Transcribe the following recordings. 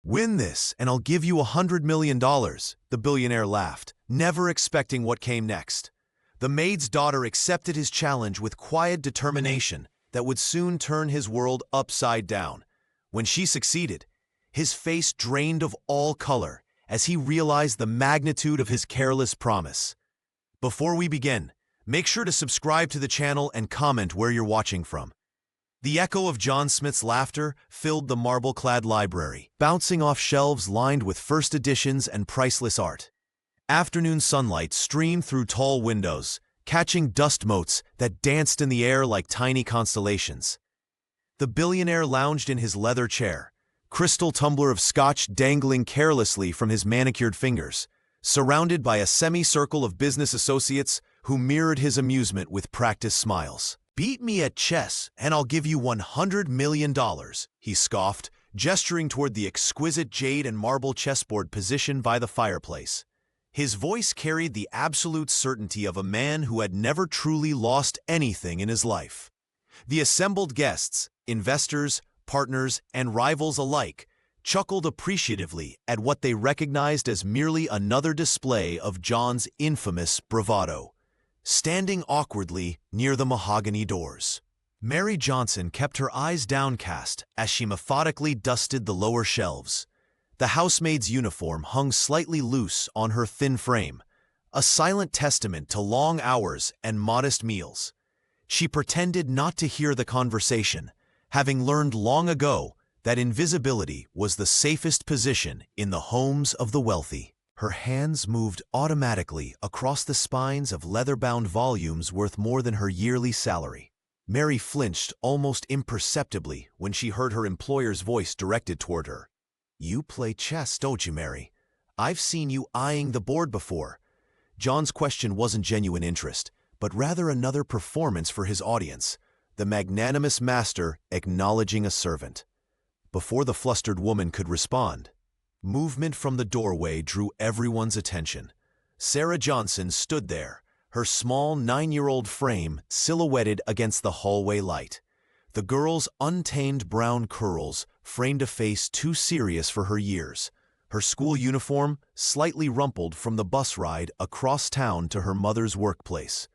Win this, and I'll give you $100 million, the billionaire laughed, never expecting what came next. The maid's daughter accepted his challenge with quiet determination that would soon turn his world upside down. When she succeeded, his face drained of all color as he realized the magnitude of his careless promise. Before we begin, make sure to subscribe to the channel and comment where you're watching from. The echo of John Smith's laughter filled the marble-clad library, bouncing off shelves lined with first editions and priceless art. Afternoon sunlight streamed through tall windows, catching dust motes that danced in the air like tiny constellations. The billionaire lounged in his leather chair, crystal tumbler of scotch dangling carelessly from his manicured fingers, surrounded by a semicircle of business associates who mirrored his amusement with practiced smiles. "Beat me at chess, and I'll give you $100 million, he scoffed, gesturing toward the exquisite jade and marble chessboard positioned by the fireplace. His voice carried the absolute certainty of a man who had never truly lost anything in his life. The assembled guests, investors, partners, and rivals alike, chuckled appreciatively at what they recognized as merely another display of John's infamous bravado. Standing awkwardly near the mahogany doors, Mary Johnson kept her eyes downcast as she methodically dusted the lower shelves. The housemaid's uniform hung slightly loose on her thin frame, a silent testament to long hours and modest meals. She pretended not to hear the conversation, having learned long ago that invisibility was the safest position in the homes of the wealthy. Her hands moved automatically across the spines of leather-bound volumes worth more than her yearly salary. Mary flinched almost imperceptibly when she heard her employer's voice directed toward her. "You play chess, don't you, Mary? I've seen you eyeing the board before." John's question wasn't genuine interest, but rather another performance for his audience, the magnanimous master acknowledging a servant. Before the flustered woman could respond, movement from the doorway drew everyone's attention. Sarah Johnson stood there, her small 9-year-old frame silhouetted against the hallway light. The girl's untamed brown curls framed a face too serious for her years, her school uniform slightly rumpled from the bus ride across town to her mother's workplace.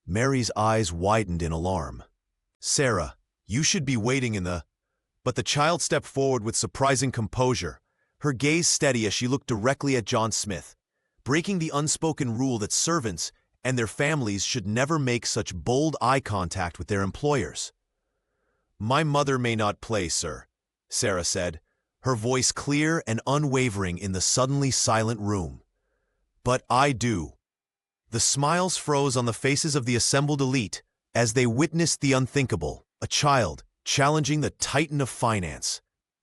Mary's eyes widened in alarm. "Sarah, you should be waiting in the—" But the child stepped forward with surprising composure, her gaze steady as she looked directly at John Smith, breaking the unspoken rule that servants and their families should never make such bold eye contact with their employers. "My mother may not play, sir," Sarah said, her voice clear and unwavering in the suddenly silent room. "But I do." The smiles froze on the faces of the assembled elite as they witnessed the unthinkable, a child challenging the titan of finance.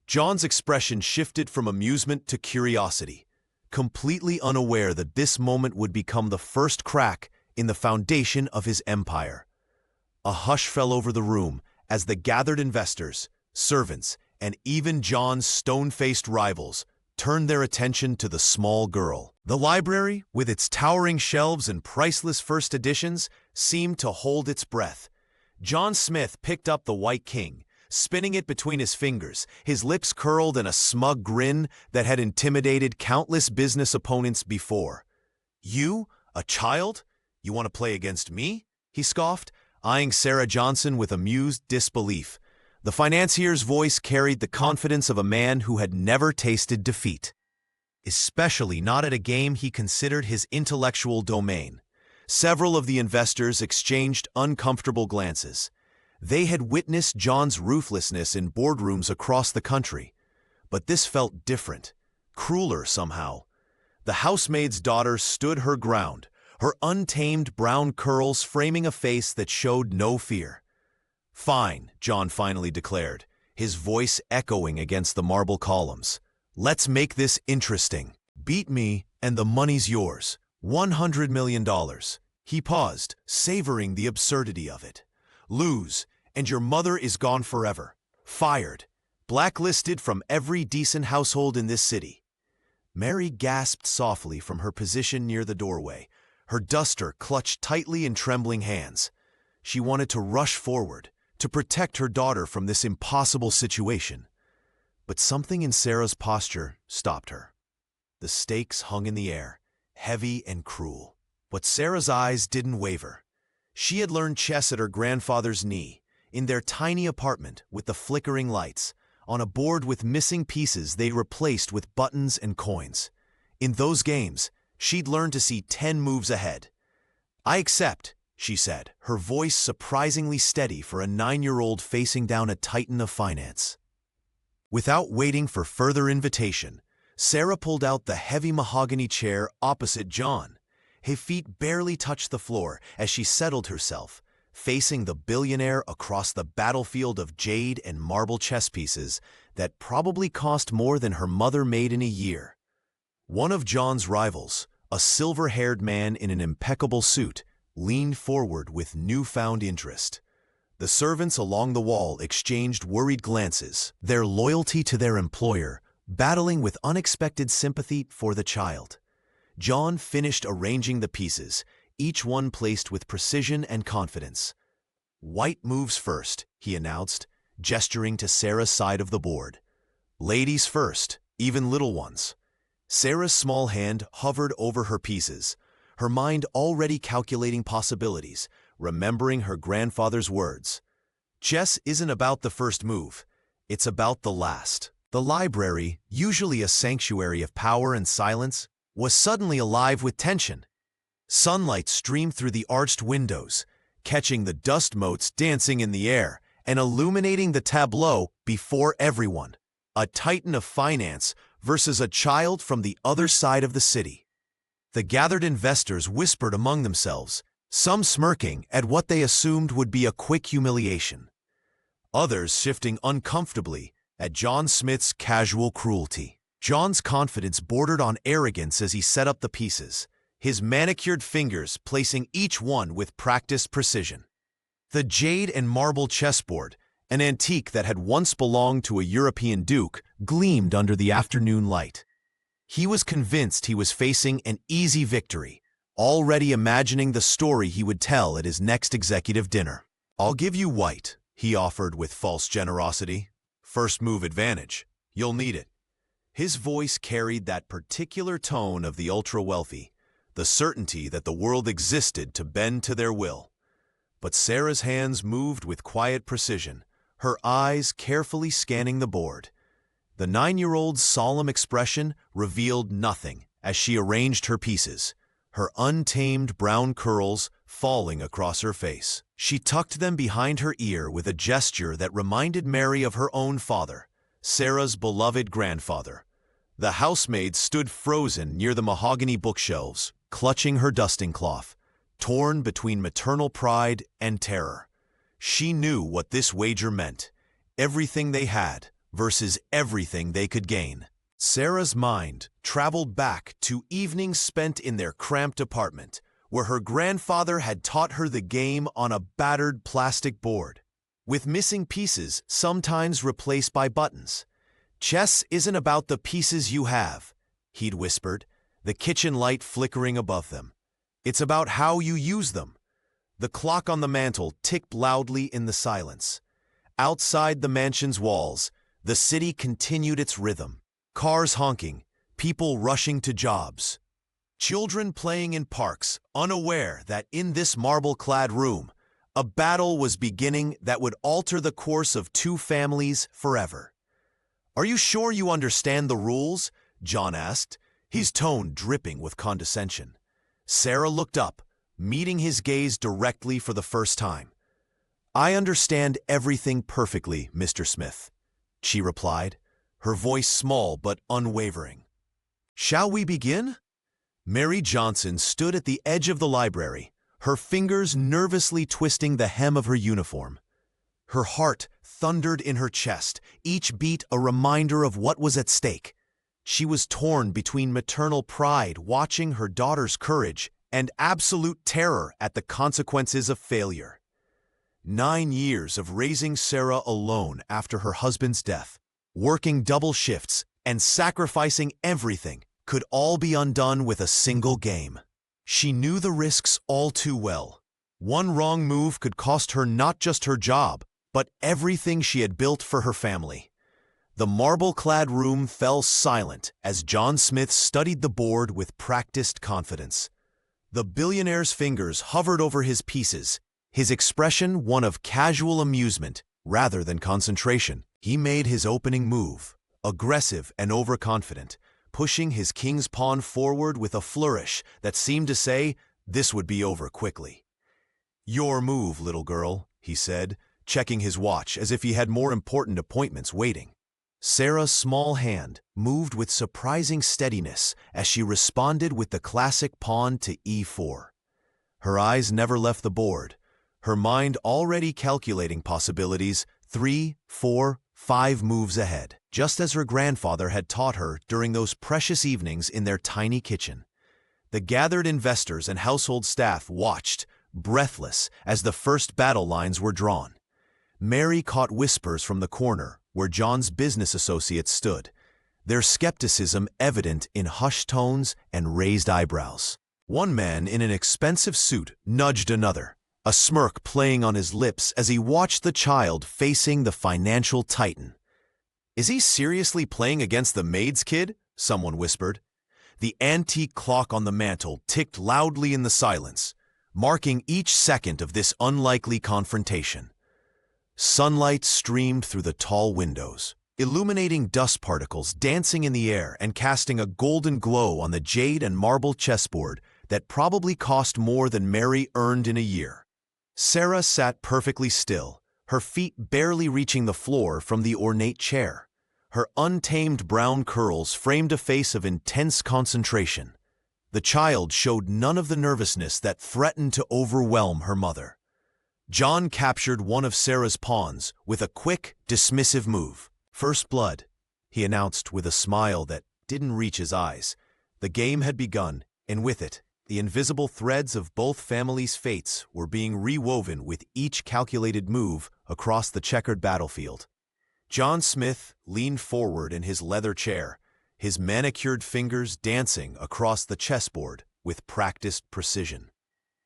John's expression shifted from amusement to curiosity, completely unaware that this moment would become the first crack in the foundation of his empire. A hush fell over the room as the gathered investors, servants, and even John's stone-faced rivals turned their attention to the small girl. The library, with its towering shelves and priceless first editions, seemed to hold its breath. John Smith picked up the White King, spinning it between his fingers, his lips curled in a smug grin that had intimidated countless business opponents before. "You, a child? You want to play against me?" he scoffed, eyeing Sarah Johnson with amused disbelief. The financier's voice carried the confidence of a man who had never tasted defeat, especially not at a game he considered his intellectual domain. Several of the investors exchanged uncomfortable glances. They had witnessed John's ruthlessness in boardrooms across the country, but this felt different, crueler somehow. The housemaid's daughter stood her ground, her untamed brown curls framing a face that showed no fear. "Fine," John finally declared, his voice echoing against the marble columns. "Let's make this interesting. Beat me, and the money's yours. $100 million. He paused, savoring the absurdity of it. "Lose, and your mother is gone forever. Fired. Blacklisted from every decent household in this city." Mary gasped softly from her position near the doorway, her duster clutched tightly in trembling hands. She wanted to rush forward, to protect her daughter from this impossible situation. But something in Sarah's posture stopped her. The stakes hung in the air, heavy and cruel. But Sarah's eyes didn't waver. She had learned chess at her grandfather's knee, in their tiny apartment with the flickering lights, on a board with missing pieces they replaced with buttons and coins. In those games, she'd learned to see 10 moves ahead. "I accept," she said, her voice surprisingly steady for a 9-year-old facing down a titan of finance. Without waiting for further invitation, Sarah pulled out the heavy mahogany chair opposite John. Her feet barely touched the floor as she settled herself, facing the billionaire across the battlefield of jade and marble chess pieces that probably cost more than her mother made in a year. One of John's rivals, a silver-haired man in an impeccable suit, leaned forward with newfound interest. The servants along the wall exchanged worried glances, their loyalty to their employer battling with unexpected sympathy for the child. John finished arranging the pieces, each one placed with precision and confidence. "White moves first," he announced, gesturing to Sarah's side of the board. "Ladies first, even little ones." Sarah's small hand hovered over her pieces, her mind already calculating possibilities, remembering her grandfather's words. Chess isn't about the first move, it's about the last. The library, usually a sanctuary of power and silence, was suddenly alive with tension. Sunlight streamed through the arched windows, catching the dust motes dancing in the air and illuminating the tableau before everyone. A titan of finance versus a child from the other side of the city. The gathered investors whispered among themselves, some smirking at what they assumed would be a quick humiliation. Others shifting uncomfortably at John Smith's casual cruelty. John's confidence bordered on arrogance as he set up the pieces, his manicured fingers placing each one with practiced precision. The jade and marble chessboard, an antique that had once belonged to a European duke, gleamed under the afternoon light. He was convinced he was facing an easy victory, already imagining the story he would tell at his next executive dinner. "I'll give you white," he offered with false generosity. "First move advantage. You'll need it." His voice carried that particular tone of the ultra-wealthy, the certainty that the world existed to bend to their will. But Sarah's hands moved with quiet precision, her eyes carefully scanning the board. The 9-year-old's solemn expression revealed nothing as she arranged her pieces, her untamed brown curls falling across her face. She tucked them behind her ear with a gesture that reminded Mary of her own father, Sarah's beloved grandfather. The housemaid stood frozen near the mahogany bookshelves, clutching her dusting cloth, torn between maternal pride and terror. She knew what this wager meant, everything they had versus everything they could gain. Sarah's mind traveled back to evenings spent in their cramped apartment, where her grandfather had taught her the game on a battered plastic board, with missing pieces sometimes replaced by buttons. "Chess isn't about the pieces you have," he'd whispered, the kitchen light flickering above them. "It's about how you use them." The clock on the mantel ticked loudly in the silence. Outside the mansion's walls, the city continued its rhythm. Cars honking, people rushing to jobs. Children playing in parks, unaware that in this marble-clad room, a battle was beginning that would alter the course of 2 families forever. "Are you sure you understand the rules?" John asked, his tone dripping with condescension. Sarah looked up, meeting his gaze directly for the first time. "I understand everything perfectly, Mr. Smith," she replied, her voice small but unwavering. "Shall we begin?" Mary Johnson stood at the edge of the library, her fingers nervously twisting the hem of her uniform. Her heart thundered in her chest, each beat a reminder of what was at stake. She was torn between maternal pride watching her daughter's courage and absolute terror at the consequences of failure. 9 years of raising Sarah alone after her husband's death, working double shifts and sacrificing everything, could all be undone with a single game. She knew the risks all too well. One wrong move could cost her not just her job, but everything she had built for her family. The marble-clad room fell silent as John Smith studied the board with practiced confidence. The billionaire's fingers hovered over his pieces, his expression one of casual amusement rather than concentration. He made his opening move, aggressive and overconfident, pushing his king's pawn forward with a flourish that seemed to say this would be over quickly. "Your move, little girl," he said, checking his watch as if he had more important appointments waiting. Sarah's small hand moved with surprising steadiness as she responded with the classic pawn to e4. Her eyes never left the board, her mind already calculating possibilities 3, 4, 5 moves ahead, just as her grandfather had taught her during those precious evenings in their tiny kitchen. The gathered investors and household staff watched, breathless, as the first battle lines were drawn. Mary caught whispers from the corner where John's business associates stood, their skepticism evident in hushed tones and raised eyebrows. One man in an expensive suit nudged another, a smirk playing on his lips as he watched the child facing the financial titan. "Is he seriously playing against the Maid's kid?" someone whispered. The antique clock on the mantel ticked loudly in the silence, marking each second of this unlikely confrontation. Sunlight streamed through the tall windows, illuminating dust particles dancing in the air and casting a golden glow on the jade and marble chessboard that probably cost more than Mary earned in a year. Sarah sat perfectly still, her feet barely reaching the floor from the ornate chair. Her untamed brown curls framed a face of intense concentration. The child showed none of the nervousness that threatened to overwhelm her mother. John captured one of Sarah's pawns with a quick, dismissive move. "First blood," he announced with a smile that didn't reach his eyes. The game had begun, and with it, the invisible threads of both families' fates were being rewoven with each calculated move across the checkered battlefield. John Smith leaned forward in his leather chair, his manicured fingers dancing across the chessboard with practiced precision.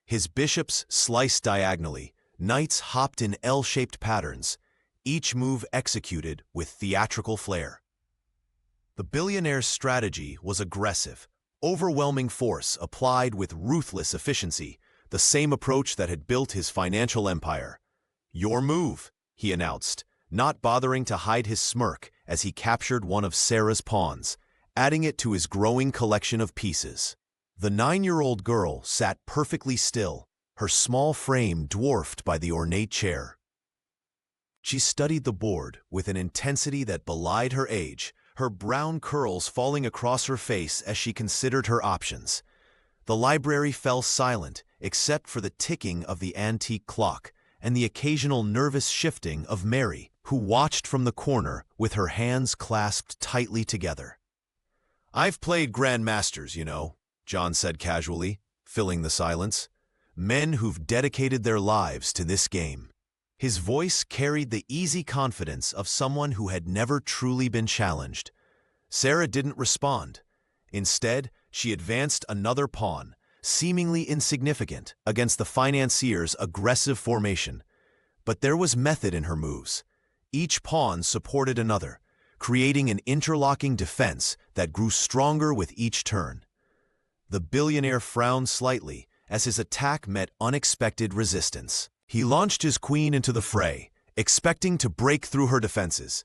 His bishops sliced diagonally, knights hopped in L-shaped patterns, each move executed with theatrical flair. The billionaire's strategy was aggressive, overwhelming force applied with ruthless efficiency, the same approach that had built his financial empire. "Your move," he announced, not bothering to hide his smirk as he captured one of Sarah's pawns, adding it to his growing collection of pieces. The 9-year-old girl sat perfectly still, her small frame dwarfed by the ornate chair. She studied the board with an intensity that belied her age, her brown curls falling across her face as she considered her options. The library fell silent except for the ticking of the antique clock and the occasional nervous shifting of Mary, who watched from the corner with her hands clasped tightly together. "I've played grandmasters, you know," John said casually, filling the silence. "Men who've dedicated their lives to this game." His voice carried the easy confidence of someone who had never truly been challenged. Sarah didn't respond. Instead, she advanced another pawn, seemingly insignificant against the financier's aggressive formation. But there was method in her moves. Each pawn supported another, creating an interlocking defense that grew stronger with each turn. The billionaire frowned slightly as his attack met unexpected resistance. He launched his queen into the fray, expecting to break through her defenses.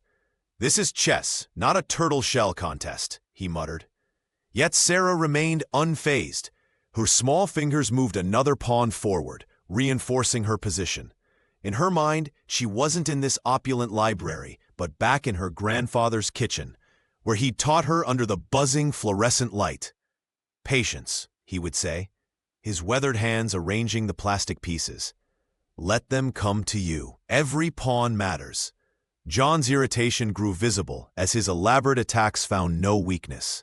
"This is chess, not a turtle shell contest," he muttered. Yet Sarah remained unfazed. Her small fingers moved another pawn forward, reinforcing her position. In her mind, she wasn't in this opulent library, but back in her grandfather's kitchen, where he'd taught her under the buzzing fluorescent light. "Patience," he would say, his weathered hands arranging the plastic pieces. "Let them come to you. Every pawn matters." John's irritation grew visible as his elaborate attacks found no weakness.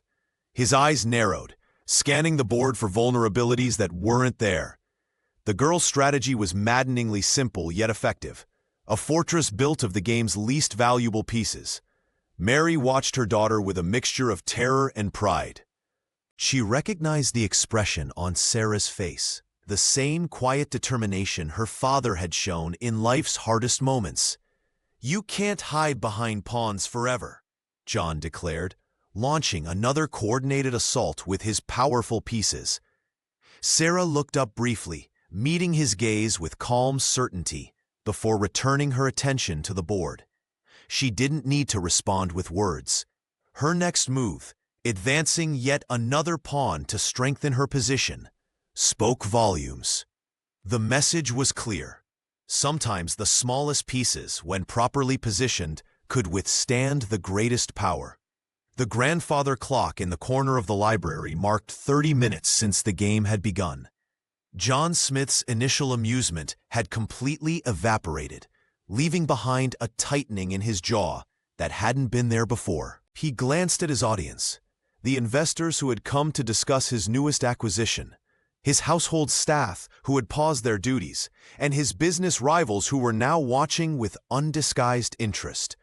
His eyes narrowed, scanning the board for vulnerabilities that weren't there. The girl's strategy was maddeningly simple yet effective, a fortress built of the game's least valuable pieces. Mary watched her daughter with a mixture of terror and pride. She recognized the expression on Sarah's face, the same quiet determination her father had shown in life's hardest moments. "You can't hide behind pawns forever," John declared, launching another coordinated assault with his powerful pieces. Sarah looked up briefly, meeting his gaze with calm certainty before returning her attention to the board. She didn't need to respond with words. Her next move, advancing yet another pawn to strengthen her position, spoke volumes. The message was clear. Sometimes the smallest pieces, when properly positioned, could withstand the greatest power. The grandfather clock in the corner of the library marked 30 minutes since the game had begun. John Smith's initial amusement had completely evaporated, leaving behind a tightening in his jaw that hadn't been there before. He glanced at his audience, the investors who had come to discuss his newest acquisition, his household staff who had paused their duties, and his business rivals who were now watching with undisguised interest.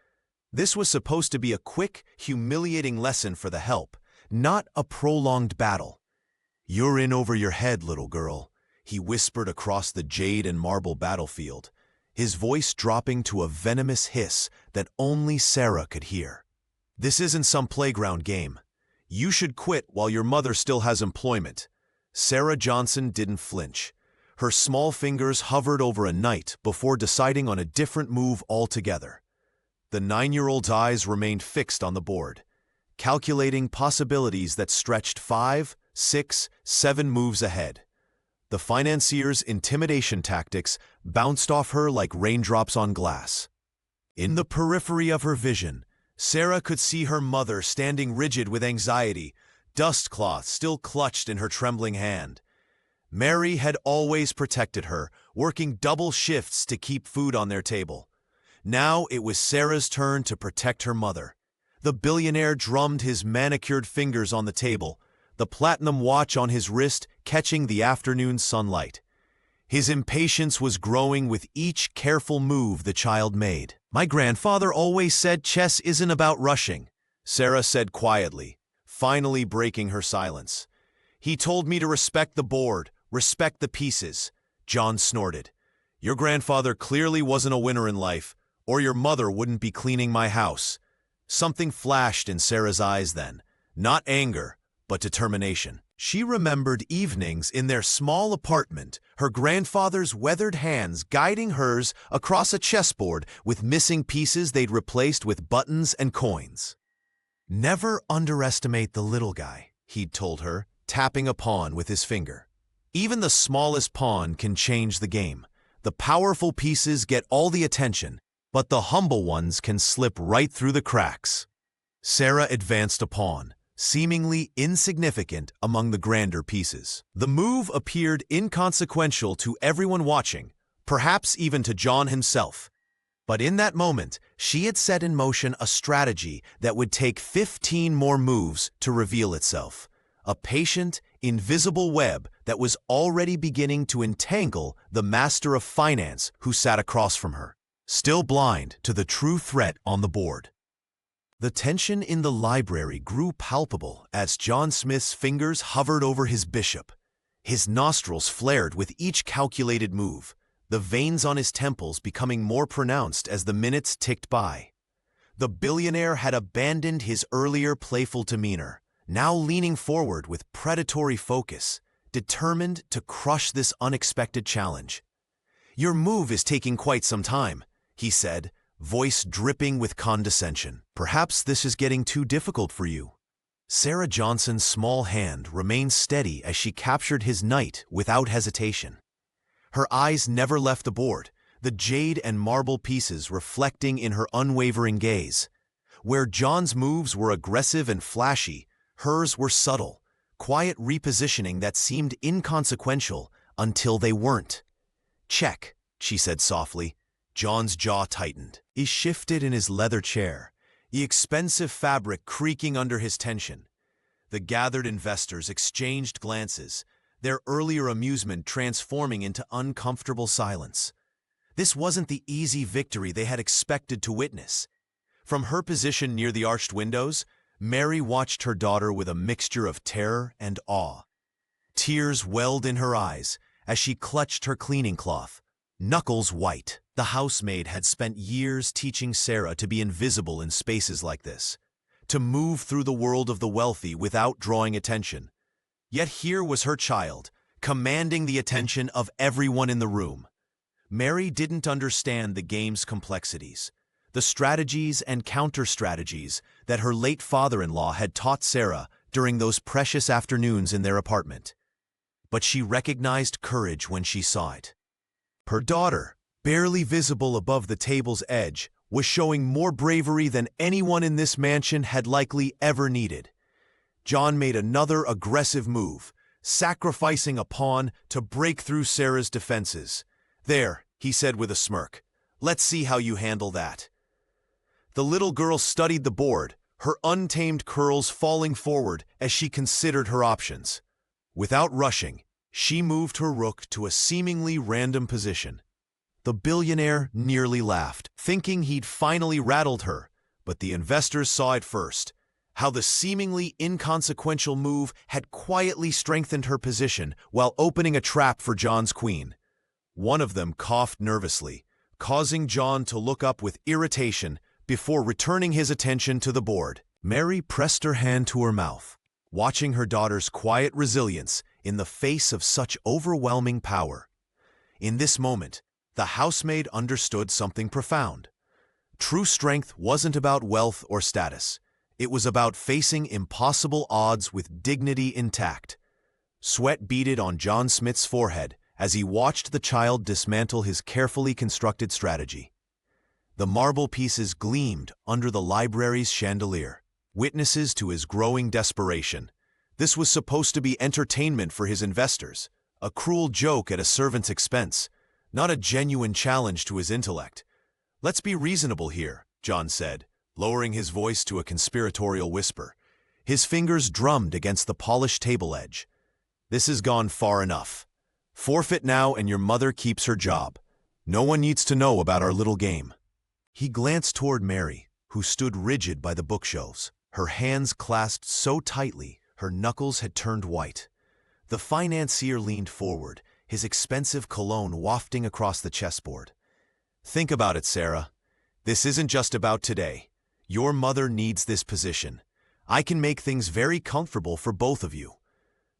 This was supposed to be a quick, humiliating lesson for the help, not a prolonged battle. "You're in over your head, little girl," he whispered across the jade and marble battlefield, his voice dropping to a venomous hiss that only Sarah could hear. "This isn't some playground game. You should quit while your mother still has employment." Sarah Johnson didn't flinch. Her small fingers hovered over a knight before deciding on a different move altogether. The 9-year-old's eyes remained fixed on the board, calculating possibilities that stretched 5, 6, 7 moves ahead. The financier's intimidation tactics bounced off her like raindrops on glass. In the periphery of her vision, Sarah could see her mother standing rigid with anxiety, dust cloth still clutched in her trembling hand. Mary had always protected her, working double shifts to keep food on their table. Now it was Sarah's turn to protect her mother. The billionaire drummed his manicured fingers on the table, the platinum watch on his wrist catching the afternoon sunlight. His impatience was growing with each careful move the child made. "My grandfather always said chess isn't about rushing," Sarah said quietly, finally breaking her silence. "He told me to respect the board, respect the pieces." John snorted. "Your grandfather clearly wasn't a winner in life, or your mother wouldn't be cleaning my house." Something flashed in Sarah's eyes then, not anger, but determination. She remembered evenings in their small apartment, her grandfather's weathered hands guiding hers across a chessboard with missing pieces they'd replaced with buttons and coins. "Never underestimate the little guy," he'd told her, tapping a pawn with his finger. "Even the smallest pawn can change the game. The powerful pieces get all the attention, but the humble ones can slip right through the cracks." Sarah advanced a pawn, seemingly insignificant among the grander pieces. The move appeared inconsequential to everyone watching, perhaps even to John himself. But in that moment, she had set in motion a strategy that would take 15 more moves to reveal itself. A patient, invisible web that was already beginning to entangle the master of finance who sat across from her, still blind to the true threat on the board. The tension in the library grew palpable as John Smith's fingers hovered over his bishop. His nostrils flared with each calculated move, the veins on his temples becoming more pronounced as the minutes ticked by. The billionaire had abandoned his earlier playful demeanor, now leaning forward with predatory focus, determined to crush this unexpected challenge. "Your move is taking quite some time," he said, voice dripping with condescension. "Perhaps this is getting too difficult for you." Sarah Johnson's small hand remained steady as she captured his knight without hesitation. Her eyes never left the board, the jade and marble pieces reflecting in her unwavering gaze. Where John's moves were aggressive and flashy, hers were subtle, quiet repositioning that seemed inconsequential until they weren't. "Check," she said softly. John's jaw tightened. He shifted in his leather chair, the expensive fabric creaking under his tension. The gathered investors exchanged glances, their earlier amusement transforming into uncomfortable silence. This wasn't the easy victory they had expected to witness. From her position near the arched windows, Mary watched her daughter with a mixture of terror and awe. Tears welled in her eyes as she clutched her cleaning cloth, knuckles white. The housemaid had spent years teaching Sarah to be invisible in spaces like this. to move through the world of the wealthy without drawing attention. Yet here was her child, commanding the attention of everyone in the room. Mary didn't understand the game's complexities, the strategies and counter-strategies that her late father-in-law had taught Sarah during those precious afternoons in their apartment. But she recognized courage when she saw it. Her daughter, barely visible above the table's edge, was showing more bravery than anyone in this mansion had likely ever needed. John made another aggressive move, sacrificing a pawn to break through Sarah's defenses. "There," he said with a smirk. "Let's see how you handle that." The little girl studied the board, her untamed curls falling forward as she considered her options. Without rushing, she moved her rook to a seemingly random position. The billionaire nearly laughed, thinking he'd finally rattled her, but the investors saw it first. How the seemingly inconsequential move had quietly strengthened her position while opening a trap for John's queen. One of them coughed nervously, causing John to look up with irritation before returning his attention to the board. Mary pressed her hand to her mouth, watching her daughter's quiet resilience in the face of such overwhelming power. In this moment, the housemaid understood something profound. True strength wasn't about wealth or status. It was about facing impossible odds with dignity intact. Sweat beaded on John Smith's forehead as he watched the child dismantle his carefully constructed strategy. The marble pieces gleamed under the library's chandelier, witnesses to his growing desperation. This was supposed to be entertainment for his investors, a cruel joke at a servant's expense, not a genuine challenge to his intellect. "Let's be reasonable here," John said, lowering his voice to a conspiratorial whisper. His fingers drummed against the polished table edge. "This has gone far enough. Forfeit now and your mother keeps her job. No one needs to know about our little game." He glanced toward Mary, who stood rigid by the bookshelves, her hands clasped so tightly her knuckles had turned white. The financier leaned forward, his expensive cologne wafting across the chessboard. "Think about it, Sarah. This isn't just about today. Your mother needs this position. I can make things very comfortable for both of you."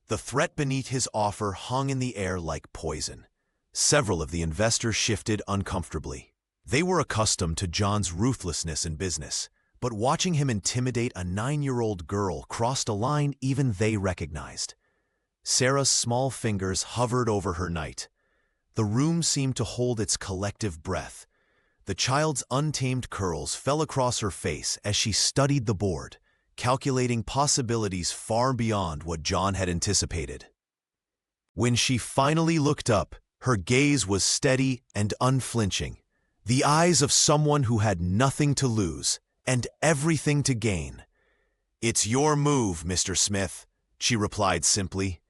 The threat beneath his offer hung in the air like poison. Several of the investors shifted uncomfortably. They were accustomed to John's ruthlessness in business, but watching him intimidate a 9-year-old girl crossed a line even they recognized. Sarah's small fingers hovered over her knight. The room seemed to hold its collective breath. The child's untamed curls fell across her face as she studied the board, calculating possibilities far beyond what John had anticipated. When she finally looked up, her gaze was steady and unflinching, the eyes of someone who had nothing to lose and everything to gain. "It's your move, Mr. Smith," she replied simply.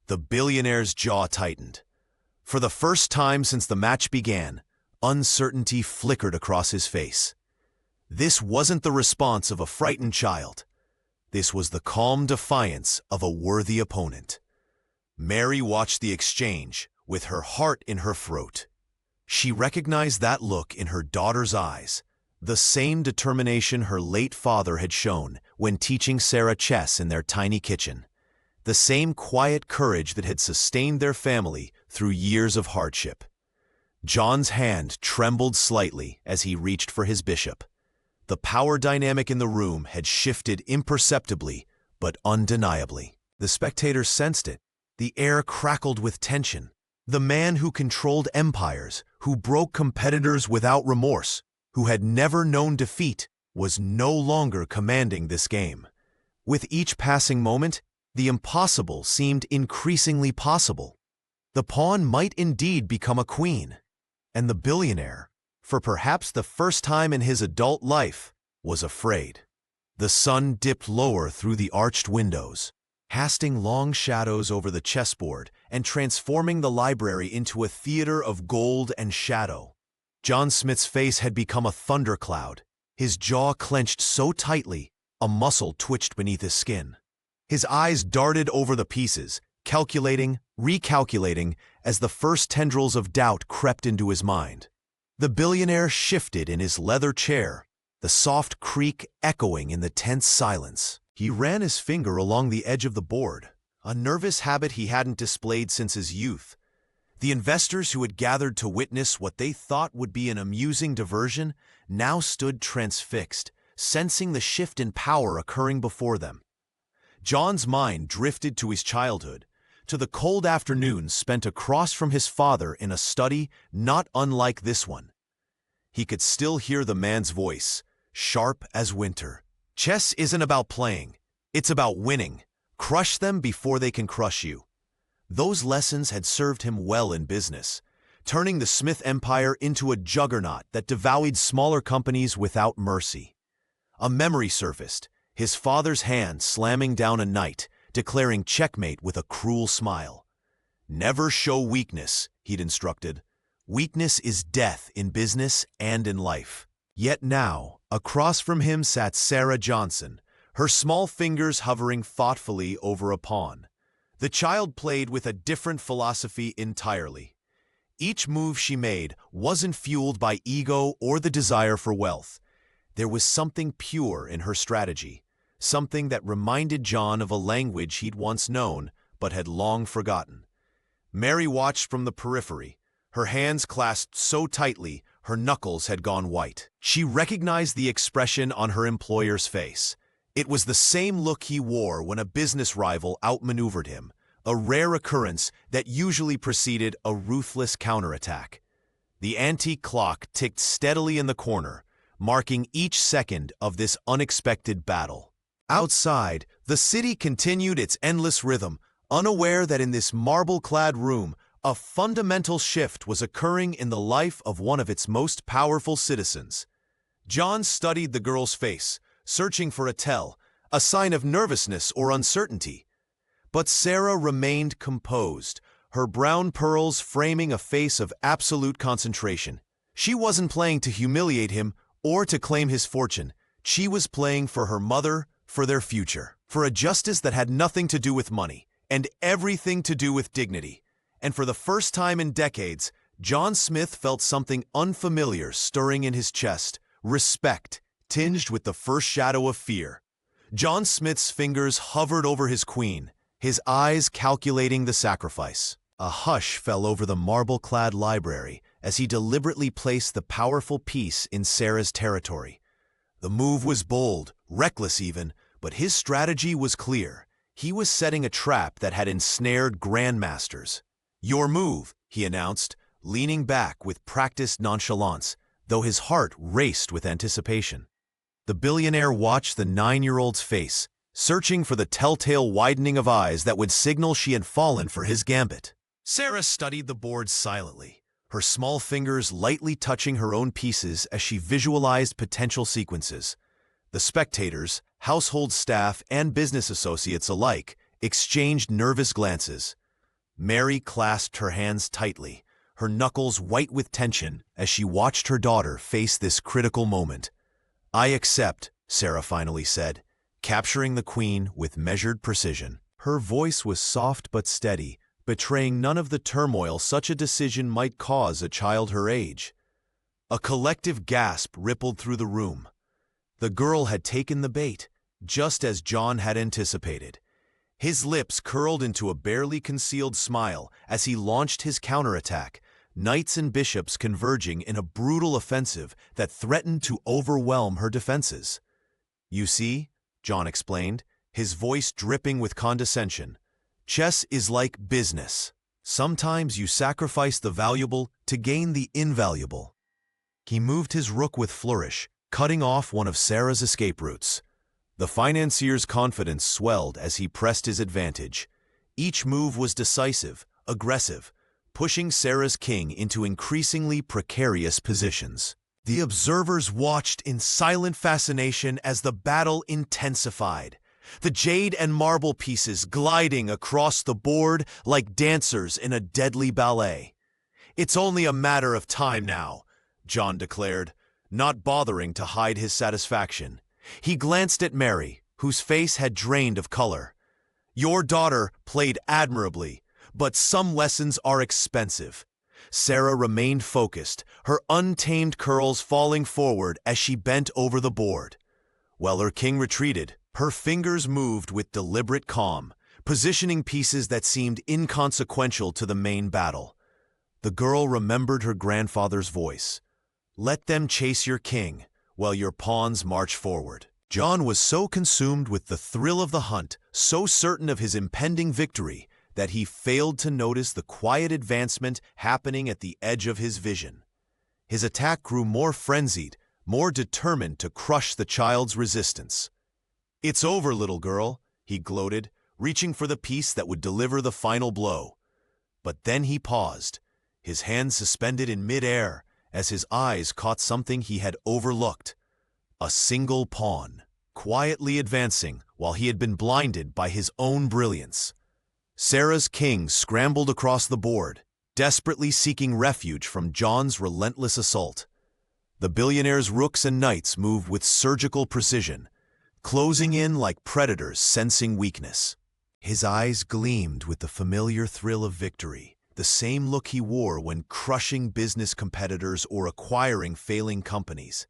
The billionaire's jaw tightened. For the first time since the match began, uncertainty flickered across his face. This wasn't the response of a frightened child. This was the calm defiance of a worthy opponent. Mary watched the exchange, with her heart in her throat. She recognized that look in her daughter's eyes, the same determination her late father had shown when teaching Sarah chess in their tiny kitchen, the same quiet courage that had sustained their family through years of hardship. John's hand trembled slightly as he reached for his bishop. The power dynamic in the room had shifted imperceptibly but undeniably. The spectators sensed it. The air crackled with tension. The man who controlled empires, who broke competitors without remorse, who had never known defeat, was no longer commanding this game. With each passing moment, the impossible seemed increasingly possible. The pawn might indeed become a queen, and the billionaire, for perhaps the first time in his adult life, was afraid. The sun dipped lower through the arched windows, casting long shadows over the chessboard and transforming the library into a theater of gold and shadow. John Smith's face had become a thundercloud, his jaw clenched so tightly a muscle twitched beneath his skin. His eyes darted over the pieces, calculating, recalculating, as the first tendrils of doubt crept into his mind. The billionaire shifted in his leather chair, the soft creak echoing in the tense silence. He ran his finger along the edge of the board, a nervous habit he hadn't displayed since his youth. The investors who had gathered to witness what they thought would be an amusing diversion now stood transfixed, sensing the shift in power occurring before them. John's mind drifted to his childhood, to the cold afternoons spent across from his father in a study not unlike this one. He could still hear the man's voice, sharp as winter. Chess isn't about playing, it's about winning. Crush them before they can crush you. Those lessons had served him well in business, turning the Smith empire into a juggernaut that devoured smaller companies without mercy. A memory surfaced, his father's hand slamming down a knight, declaring checkmate with a cruel smile. Never show weakness, he'd instructed. Weakness is death in business and in life. Yet now, across from him sat Sarah Johnson, her small fingers hovering thoughtfully over a pawn. The child played with a different philosophy entirely. Each move she made wasn't fueled by ego or the desire for wealth. There was something pure in her strategy, something that reminded John of a language he'd once known but had long forgotten. Mary watched from the periphery, her hands clasped so tightly her knuckles had gone white. She recognized the expression on her employer's face. It was the same look he wore when a business rival outmaneuvered him, a rare occurrence that usually preceded a ruthless counterattack. The antique clock ticked steadily in the corner, marking each second of this unexpected battle. Outside, the city continued its endless rhythm, unaware that in this marble-clad room, a fundamental shift was occurring in the life of one of its most powerful citizens. John studied the girl's face, searching for a tell, a sign of nervousness or uncertainty. But Sarah remained composed, her brown pearls framing a face of absolute concentration. She wasn't playing to humiliate him or to claim his fortune. She was playing for her mother, for their future, for a justice that had nothing to do with money and everything to do with dignity. And for the first time in decades, John Smith felt something unfamiliar stirring in his chest, respect, tinged with the first shadow of fear. John Smith's fingers hovered over his queen, his eyes calculating the sacrifice. A hush fell over the marble-clad library as he deliberately placed the powerful piece in Sarah's territory. The move was bold, reckless even, but his strategy was clear. He was setting a trap that had ensnared grandmasters. "Your move," he announced, leaning back with practiced nonchalance, though his heart raced with anticipation. The billionaire watched the 9-year-old's face, searching for the telltale widening of eyes that would signal she had fallen for his gambit. Sarah studied the board silently, her small fingers lightly touching her own pieces as she visualized potential sequences. The spectators, household staff, and business associates alike exchanged nervous glances. Mary clasped her hands tightly, her knuckles white with tension as she watched her daughter face this critical moment. "I accept," Sarah finally said, capturing the queen with measured precision. Her voice was soft but steady, betraying none of the turmoil such a decision might cause a child her age. A collective gasp rippled through the room. The girl had taken the bait, just as John had anticipated. His lips curled into a barely concealed smile as he launched his counterattack, knights and bishops converging in a brutal offensive that threatened to overwhelm her defenses. "You see," John explained, his voice dripping with condescension, "chess is like business. Sometimes you sacrifice the valuable to gain the invaluable." He moved his rook with flourish, cutting off one of Sarah's escape routes. The financier's confidence swelled as he pressed his advantage. Each move was decisive, aggressive, pushing Sarah's king into increasingly precarious positions. The observers watched in silent fascination as the battle intensified, the jade and marble pieces gliding across the board like dancers in a deadly ballet. "It's only a matter of time now," John declared, not bothering to hide his satisfaction. He glanced at Mary, whose face had drained of color. "Your daughter played admirably, but some lessons are expensive. Sarah remained focused, her untamed curls falling forward as she bent over the board. While her king retreated, her fingers moved with deliberate calm, positioning pieces that seemed inconsequential to the main battle. The girl remembered her grandfather's voice. "Let them chase your king, while your pawns march forward." John was so consumed with the thrill of the hunt, so certain of his impending victory, that he failed to notice the quiet advancement happening at the edge of his vision. His attack grew more frenzied, more determined to crush the child's resistance. "It's over, little girl," he gloated, reaching for the piece that would deliver the final blow. But then he paused, his hands suspended in mid-air as his eyes caught something he had overlooked. A single pawn, quietly advancing while he had been blinded by his own brilliance. Sarah's king scrambled across the board, desperately seeking refuge from John's relentless assault. The billionaire's rooks and knights moved with surgical precision, closing in like predators sensing weakness. His eyes gleamed with the familiar thrill of victory, the same look he wore when crushing business competitors or acquiring failing companies.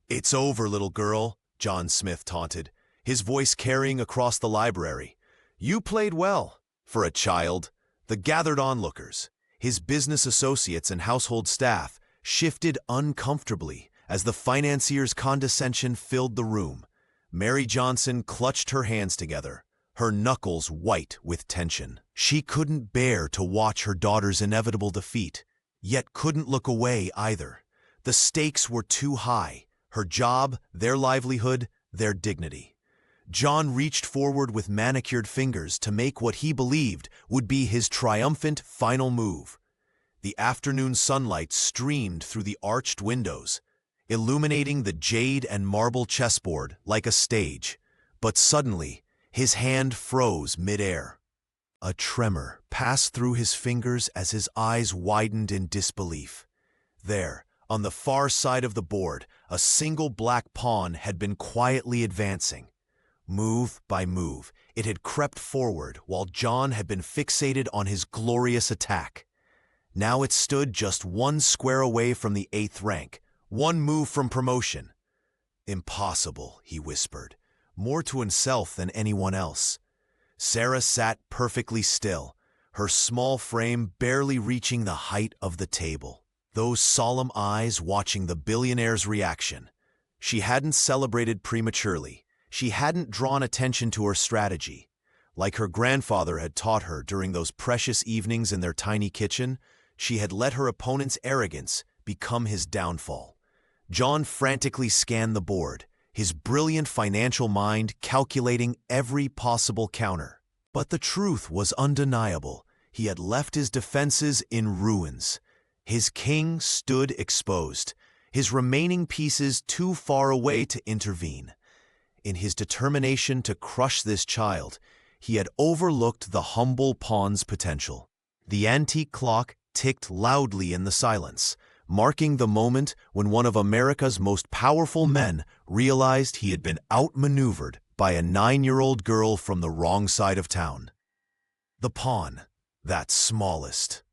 "It's over, little girl," John Smith taunted, his voice carrying across the library. "You played well." For a child, the gathered onlookers, his business associates and household staff, shifted uncomfortably as the financier's condescension filled the room. Mary Johnson clutched her hands together, her knuckles white with tension. She couldn't bear to watch her daughter's inevitable defeat, yet couldn't look away either. The stakes were too high, her job, their livelihood, their dignity. John reached forward with manicured fingers to make what he believed would be his triumphant final move. The afternoon sunlight streamed through the arched windows, illuminating the jade and marble chessboard like a stage. But suddenly, his hand froze mid-air. A tremor passed through his fingers as his eyes widened in disbelief. There, on the far side of the board, a single black pawn had been quietly advancing. Move by move, it had crept forward while John had been fixated on his glorious attack. Now it stood just one square away from the 8th rank, one move from promotion. "Impossible," he whispered, more to himself than anyone else. Sarah sat perfectly still, her small frame barely reaching the height of the table. Those solemn eyes watching the billionaire's reaction. She hadn't celebrated prematurely. She hadn't drawn attention to her strategy. Like her grandfather had taught her during those precious evenings in their tiny kitchen, she had let her opponent's arrogance become his downfall. John frantically scanned the board, his brilliant financial mind calculating every possible counter. But the truth was undeniable. He had left his defenses in ruins. His king stood exposed, his remaining pieces too far away to intervene. In his determination to crush this child, he had overlooked the humble pawn's potential. The antique clock ticked loudly in the silence, marking the moment when one of America's most powerful men realized he had been outmaneuvered by a 9-year-old girl from the wrong side of town. The pawn, that smallest,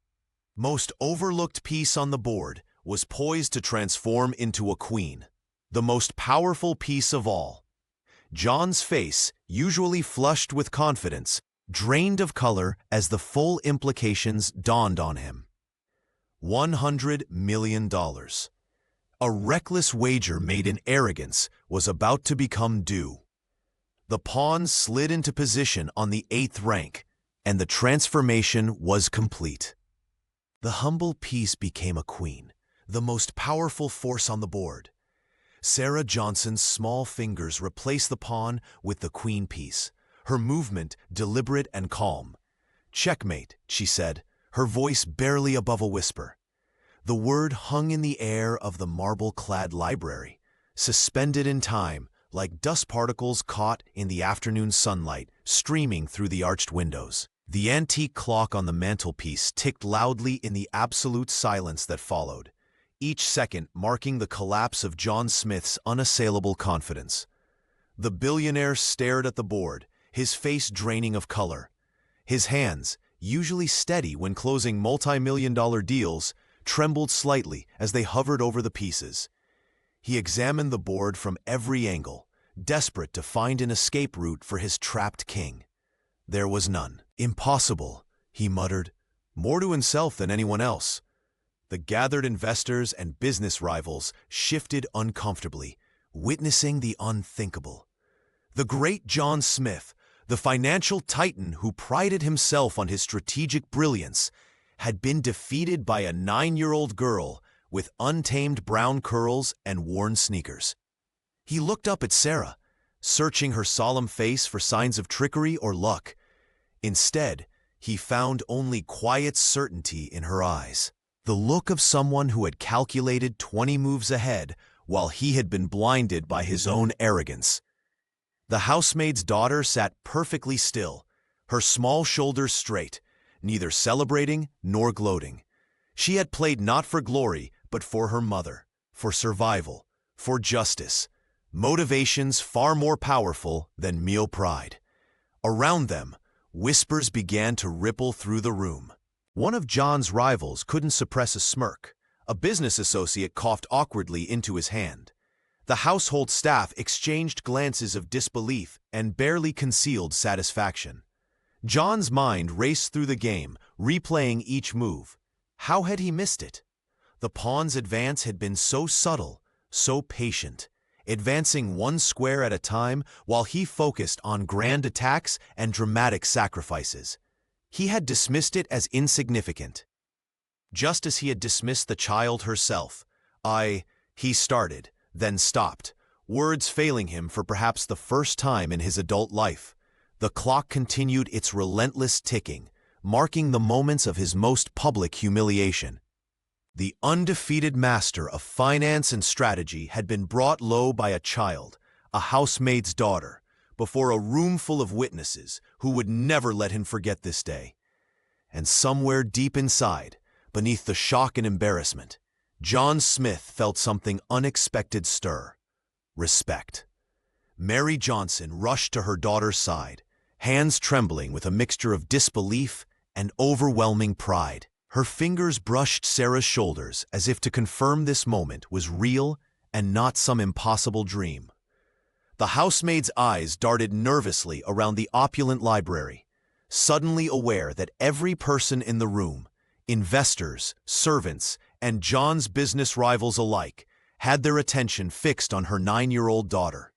most overlooked piece on the board, was poised to transform into a queen, the most powerful piece of all. John's face, usually flushed with confidence, drained of color as the full implications dawned on him. $100 million. A reckless wager made in arrogance was about to become due. The pawn slid into position on the 8th rank, and the transformation was complete. The humble piece became a queen, the most powerful force on the board. Sarah Johnson's small fingers replaced the pawn with the queen piece, her movement deliberate and calm. "Checkmate," she said, her voice barely above a whisper. The word hung in the air of the marble-clad library, suspended in time like dust particles caught in the afternoon sunlight streaming through the arched windows. The antique clock on the mantelpiece ticked loudly in the absolute silence that followed, each second marking the collapse of John Smith's unassailable confidence. The billionaire stared at the board, his face draining of color. His hands, usually steady when closing multi-million-dollar deals, trembled slightly as they hovered over the pieces. He examined the board from every angle, desperate to find an escape route for his trapped king. There was none. "Impossible," he muttered, more to himself than anyone else. The gathered investors and business rivals shifted uncomfortably, witnessing the unthinkable. The great John Smith, the financial titan who prided himself on his strategic brilliance, had been defeated by a 9-year-old girl with untamed brown curls and worn sneakers. He looked up at Sarah, searching her solemn face for signs of trickery or luck. Instead, he found only quiet certainty in her eyes, the look of someone who had calculated 20 moves ahead while he had been blinded by his own arrogance. The housemaid's daughter sat perfectly still, her small shoulders straight, neither celebrating nor gloating. She had played not for glory, but for her mother, for survival, for justice, motivations far more powerful than mere pride. Around them, whispers began to ripple through the room. One of John's rivals couldn't suppress a smirk. A business associate coughed awkwardly into his hand. The household staff exchanged glances of disbelief and barely concealed satisfaction. John's mind raced through the game, replaying each move. How had he missed it? The pawn's advance had been so subtle, so patient, advancing one square at a time while he focused on grand attacks and dramatic sacrifices. He had dismissed it as insignificant, just as he had dismissed the child herself. He started, then stopped, words failing him for perhaps the first time in his adult life. The clock continued its relentless ticking, marking the moments of his most public humiliation. The undefeated master of finance and strategy had been brought low by a child, a housemaid's daughter, before a room full of witnesses who would never let him forget this day. And somewhere deep inside, beneath the shock and embarrassment, John Smith felt something unexpected stir: respect. Mary Johnson rushed to her daughter's side, hands trembling with a mixture of disbelief and overwhelming pride. Her fingers brushed Sarah's shoulders as if to confirm this moment was real and not some impossible dream. The housemaid's eyes darted nervously around the opulent library, suddenly aware that every person in the room, investors, servants, and John's business rivals alike, had their attention fixed on her 9-year-old daughter.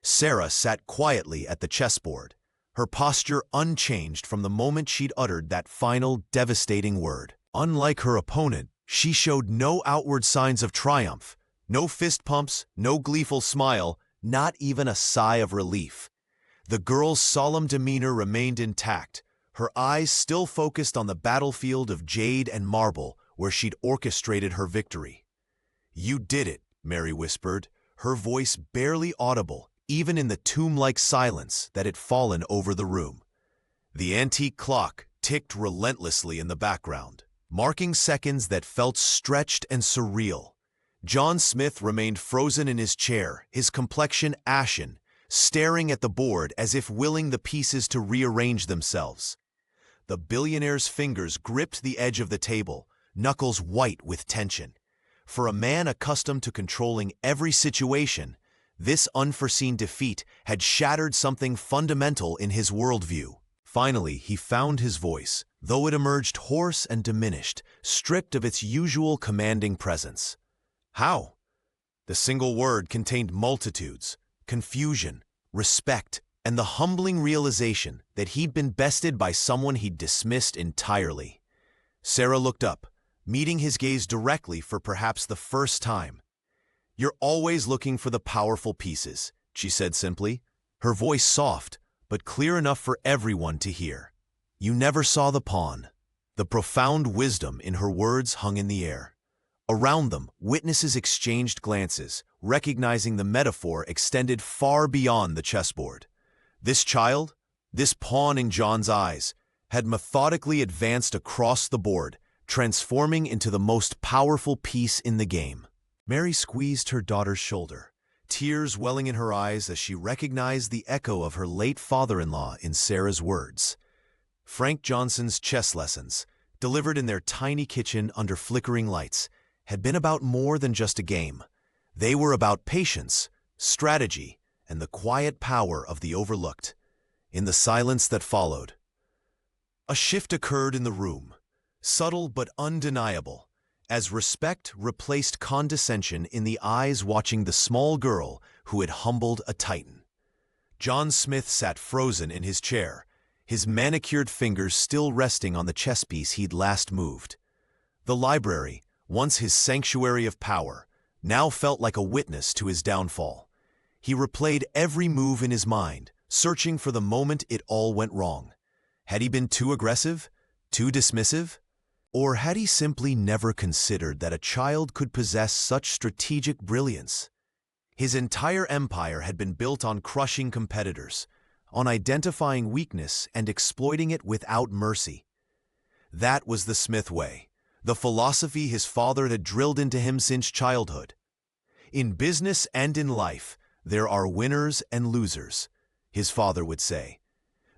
Sarah sat quietly at the chessboard, her posture unchanged from the moment she'd uttered that final, devastating word. Unlike her opponent, she showed no outward signs of triumph, no fist pumps, no gleeful smile, not even a sigh of relief. The girl's solemn demeanor remained intact, her eyes still focused on the battlefield of jade and marble where she'd orchestrated her victory. "You did it," Mary whispered, her voice barely audible, even in the tomb-like silence that had fallen over the room. The antique clock ticked relentlessly in the background, marking seconds that felt stretched and surreal. John Smith remained frozen in his chair, his complexion ashen, staring at the board as if willing the pieces to rearrange themselves. The billionaire's fingers gripped the edge of the table, knuckles white with tension. For a man accustomed to controlling every situation, this unforeseen defeat had shattered something fundamental in his worldview. Finally, he found his voice, though it emerged hoarse and diminished, stripped of its usual commanding presence. "How?" The single word contained multitudes, confusion, respect, and the humbling realization that he'd been bested by someone he'd dismissed entirely. Sarah looked up, meeting his gaze directly for perhaps the first time. "You're always looking for the powerful pieces," she said simply, her voice soft, but clear enough for everyone to hear. "You never saw the pawn." The profound wisdom in her words hung in the air. Around them, witnesses exchanged glances, recognizing the metaphor extended far beyond the chessboard. This child, this pawn in John's eyes, had methodically advanced across the board, transforming into the most powerful piece in the game. Mary squeezed her daughter's shoulder, tears welling in her eyes as she recognized the echo of her late father-in-law in Sarah's words. Frank Johnson's chess lessons, delivered in their tiny kitchen under flickering lights, had been about more than just a game. They were about patience, strategy, and the quiet power of the overlooked. In the silence that followed, a shift occurred in the room, subtle but undeniable, as respect replaced condescension in the eyes watching the small girl who had humbled a titan. John Smith sat frozen in his chair, his manicured fingers still resting on the chess piece he'd last moved. The library, once his sanctuary of power, now felt like a witness to his downfall. He replayed every move in his mind, searching for the moment it all went wrong. Had he been too aggressive? Too dismissive? Or had he simply never considered that a child could possess such strategic brilliance? His entire empire had been built on crushing competitors, on identifying weakness and exploiting it without mercy. That was the Smith way, the philosophy his father had drilled into him since childhood. In business and in life, there are winners and losers, his father would say.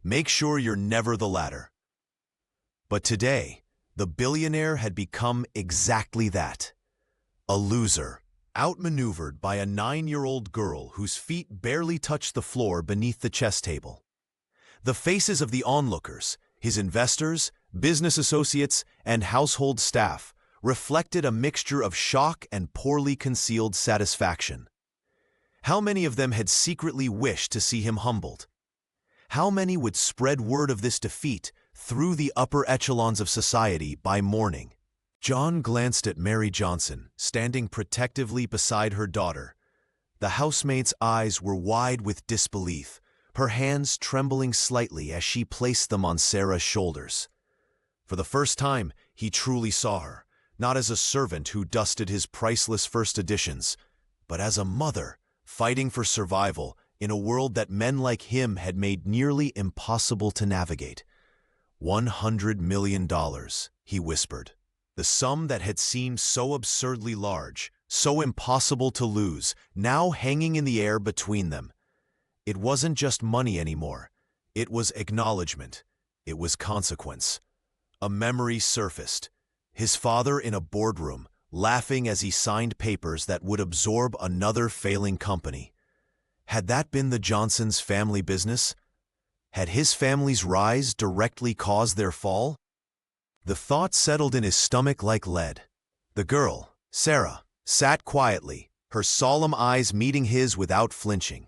Make sure you're never the latter. But today, the billionaire had become exactly that. A loser, outmaneuvered by a 9-year-old girl whose feet barely touched the floor beneath the chess table. The faces of the onlookers, his investors, business associates, and household staff, reflected a mixture of shock and poorly concealed satisfaction. How many of them had secretly wished to see him humbled? How many would spread word of this defeat through the upper echelons of society by morning? John glanced at Mary Johnson, standing protectively beside her daughter. The housemaid's eyes were wide with disbelief, her hands trembling slightly as she placed them on Sarah's shoulders. For the first time, he truly saw her, not as a servant who dusted his priceless first editions, but as a mother fighting for survival in a world that men like him had made nearly impossible to navigate. $100 million, he whispered. The sum that had seemed so absurdly large, so impossible to lose, now hanging in the air between them. It wasn't just money anymore. It was acknowledgement. It was consequence. A memory surfaced. His father in a boardroom, laughing as he signed papers that would absorb another failing company. Had that been the Johnsons' family business? Had his family's rise directly caused their fall? The thought settled in his stomach like lead. The girl, Sarah, sat quietly, her solemn eyes meeting his without flinching.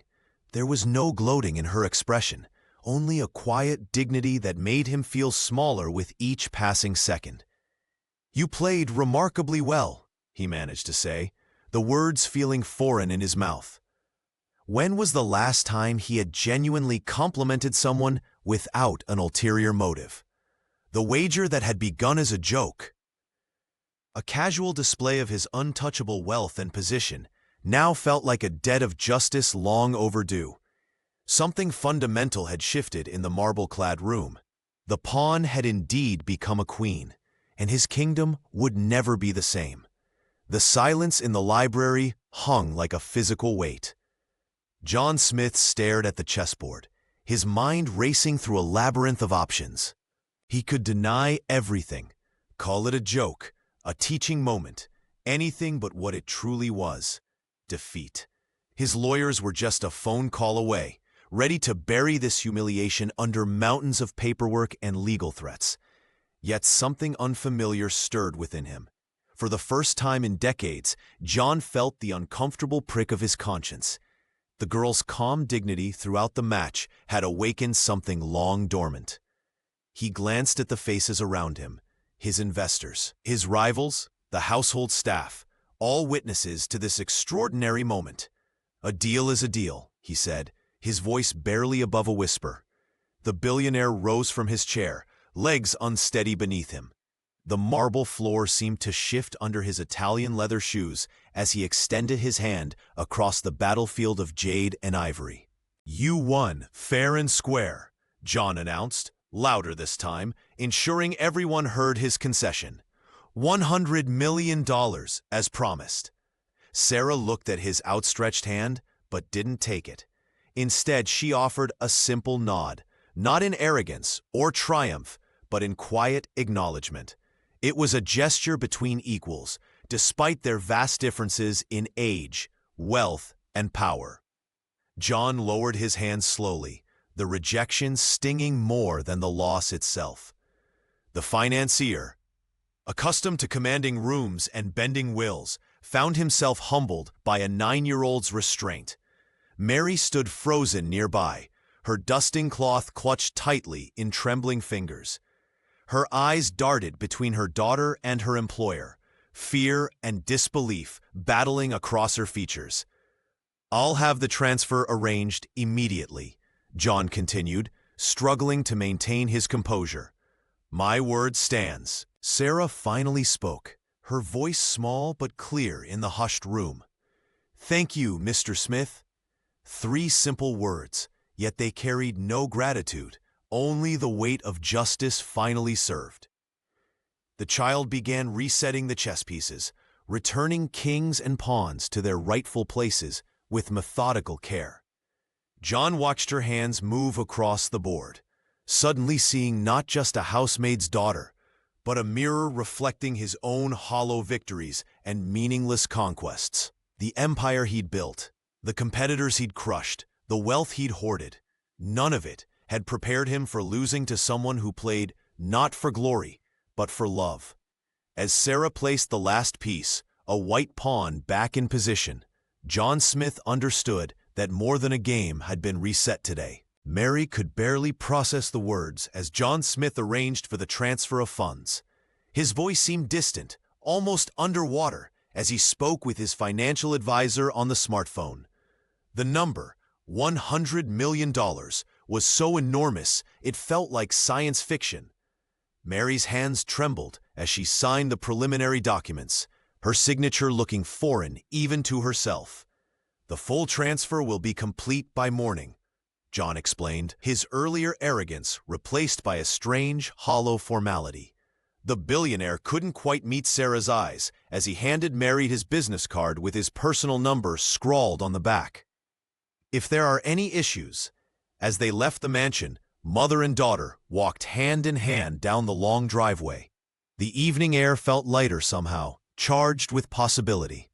There was no gloating in her expression, only a quiet dignity that made him feel smaller with each passing second. "You played remarkably well," he managed to say, the words feeling foreign in his mouth. When was the last time he had genuinely complimented someone without an ulterior motive? The wager that had begun as a joke, a casual display of his untouchable wealth and position, now felt like a debt of justice long overdue. Something fundamental had shifted in the marble-clad room. The pawn had indeed become a queen, and his kingdom would never be the same. The silence in the library hung like a physical weight. John Smith stared at the chessboard, his mind racing through a labyrinth of options. He could deny everything, call it a joke, a teaching moment, anything but what it truly was: defeat. His lawyers were just a phone call away, ready to bury this humiliation under mountains of paperwork and legal threats. Yet something unfamiliar stirred within him. For the first time in decades, John felt the uncomfortable prick of his conscience. The girl's calm dignity throughout the match had awakened something long dormant. He glanced at the faces around him, his investors, his rivals, the household staff, all witnesses to this extraordinary moment. "A deal is a deal," he said, his voice barely above a whisper. The billionaire rose from his chair, legs unsteady beneath him. The marble floor seemed to shift under his Italian leather shoes as he extended his hand across the battlefield of jade and ivory. "You won, fair and square," John announced, louder this time, ensuring everyone heard his concession. $100 million, as promised. Sarah looked at his outstretched hand, but didn't take it. Instead, she offered a simple nod, not in arrogance or triumph, but in quiet acknowledgement. It was a gesture between equals, despite their vast differences in age, wealth, and power. John lowered his hands slowly, the rejection stinging more than the loss itself. The financier, accustomed to commanding rooms and bending wills, found himself humbled by a 9-year-old's restraint. Mary stood frozen nearby, her dusting cloth clutched tightly in trembling fingers. Her eyes darted between her daughter and her employer, fear and disbelief battling across her features. "I'll have the transfer arranged immediately," John continued, struggling to maintain his composure. "My word stands." Sarah finally spoke, her voice small but clear in the hushed room. "Thank you, Mr. Smith." 3 simple words, yet they carried no gratitude, only the weight of justice finally served. The child began resetting the chess pieces, returning kings and pawns to their rightful places with methodical care. John watched her hands move across the board, suddenly seeing not just a housemaid's daughter, but a mirror reflecting his own hollow victories and meaningless conquests. The empire he'd built, the competitors he'd crushed, the wealth he'd hoarded, none of it had prepared him for losing to someone who played not for glory, but for love. As Sarah placed the last piece, a white pawn back in position, John Smith understood that more than a game had been reset today. Mary could barely process the words as John Smith arranged for the transfer of funds. His voice seemed distant, almost underwater, as he spoke with his financial advisor on the smartphone. The number, $100 million, was so enormous it felt like science fiction. Mary's hands trembled as she signed the preliminary documents, her signature looking foreign even to herself. "The full transfer will be complete by morning," John explained, his earlier arrogance replaced by a strange, hollow formality. The billionaire couldn't quite meet Sarah's eyes as he handed Mary his business card with his personal number scrawled on the back. "If there are any issues..." As they left the mansion, mother and daughter walked hand in hand down the long driveway. The evening air felt lighter somehow, charged with possibility.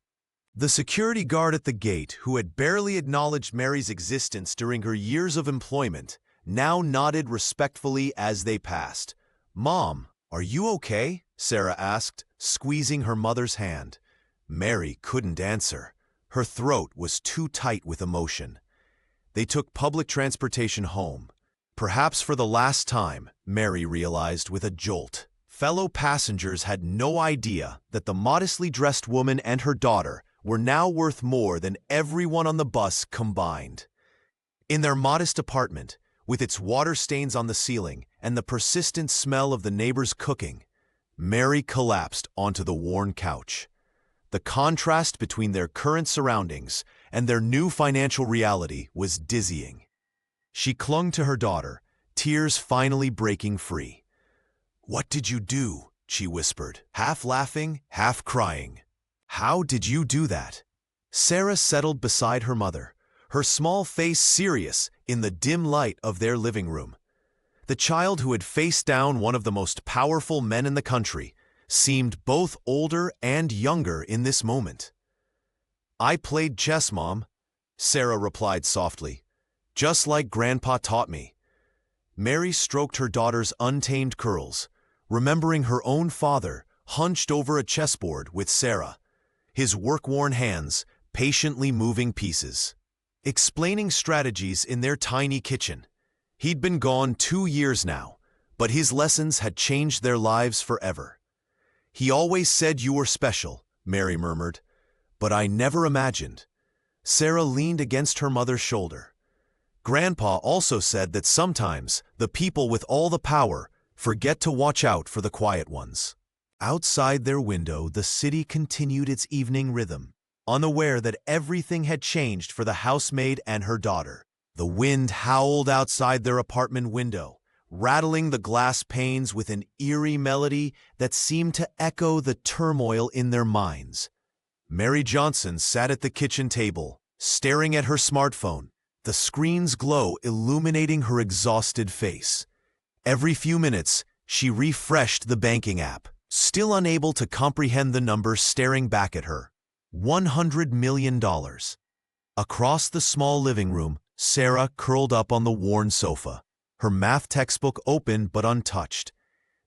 The security guard at the gate, who had barely acknowledged Mary's existence during her years of employment, now nodded respectfully as they passed. "Mom, are you okay?" Sarah asked, squeezing her mother's hand. Mary couldn't answer. Her throat was too tight with emotion. They took public transportation home. Perhaps for the last time, Mary realized with a jolt. Fellow passengers had no idea that the modestly dressed woman and her daughter were now worth more than everyone on the bus combined. In their modest apartment, with its water stains on the ceiling and the persistent smell of the neighbor's cooking, Mary collapsed onto the worn couch. The contrast between their current surroundings and their new financial reality was dizzying. She clung to her daughter, tears finally breaking free. "What did you do?" she whispered, half laughing, half crying. "How did you do that?" Sarah settled beside her mother, her small face serious in the dim light of their living room. The child who had faced down one of the most powerful men in the country seemed both older and younger in this moment. "I played chess, Mom," Sarah replied softly, "just like Grandpa taught me." Mary stroked her daughter's untamed curls, remembering her own father hunched over a chessboard with Sarah, his work-worn hands patiently moving pieces, explaining strategies in their tiny kitchen. He'd been gone 2 years now, but his lessons had changed their lives forever. "He always said you were special," Mary murmured, "but I never imagined." Sarah leaned against her mother's shoulder. "Grandpa also said that sometimes the people with all the power forget to watch out for the quiet ones." Outside their window, the city continued its evening rhythm, unaware that everything had changed for the housemaid and her daughter. The wind howled outside their apartment window, rattling the glass panes with an eerie melody that seemed to echo the turmoil in their minds. Mary Johnson sat at the kitchen table, staring at her smartphone, the screen's glow illuminating her exhausted face. Every few minutes, she refreshed the banking app, still unable to comprehend the number staring back at her. $100 million. Across the small living room, Sarah curled up on the worn sofa, her math textbook open but untouched.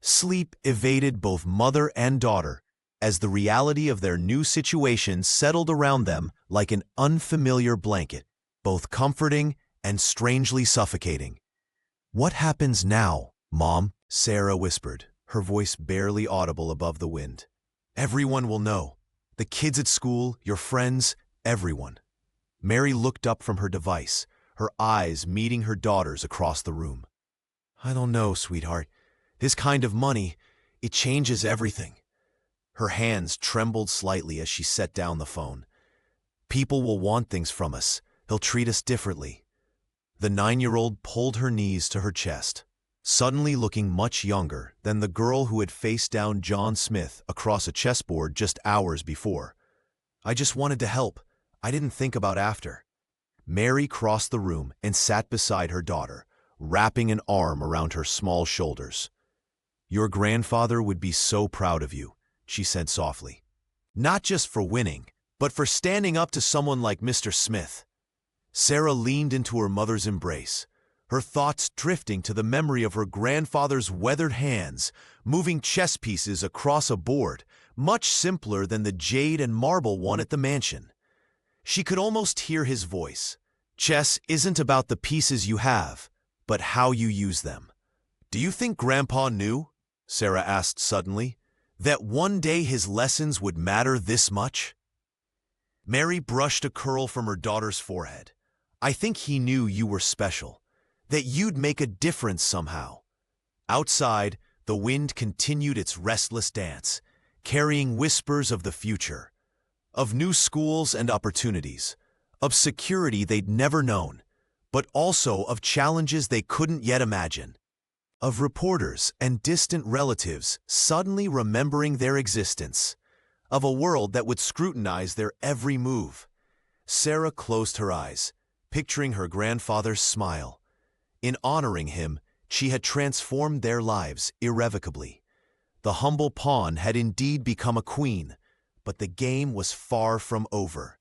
Sleep evaded both mother and daughter as the reality of their new situation settled around them like an unfamiliar blanket, both comforting and strangely suffocating. "What happens now, Mom?" Sarah whispered, her voice barely audible above the wind. "Everyone will know. The kids at school, your friends, everyone." Mary looked up from her device, her eyes meeting her daughter's across the room. "I don't know, sweetheart. This kind of money, it changes everything." Her hands trembled slightly as she set down the phone. "People will want things from us. They'll treat us differently." The 9-year-old pulled her knees to her chest, suddenly looking much younger than the girl who had faced down John Smith across a chessboard just hours before. "I just wanted to help. I didn't think about after." Mary crossed the room and sat beside her daughter, wrapping an arm around her small shoulders. "Your grandfather would be so proud of you," she said softly. "Not just for winning, but for standing up to someone like Mr. Smith." Sarah leaned into her mother's embrace, her thoughts drifting to the memory of her grandfather's weathered hands, moving chess pieces across a board, much simpler than the jade and marble one at the mansion. She could almost hear his voice. "Chess isn't about the pieces you have, but how you use them." "Do you think Grandpa knew," Sarah asked suddenly, "that one day his lessons would matter this much?" Mary brushed a curl from her daughter's forehead. "I think he knew you were special, that you'd make a difference somehow." Outside, the wind continued its restless dance, carrying whispers of the future, of new schools and opportunities, of security they'd never known, but also of challenges they couldn't yet imagine, of reporters and distant relatives suddenly remembering their existence, of a world that would scrutinize their every move. Sarah closed her eyes, picturing her grandfather's smile. In honoring him, she had transformed their lives irrevocably. The humble pawn had indeed become a queen, but the game was far from over.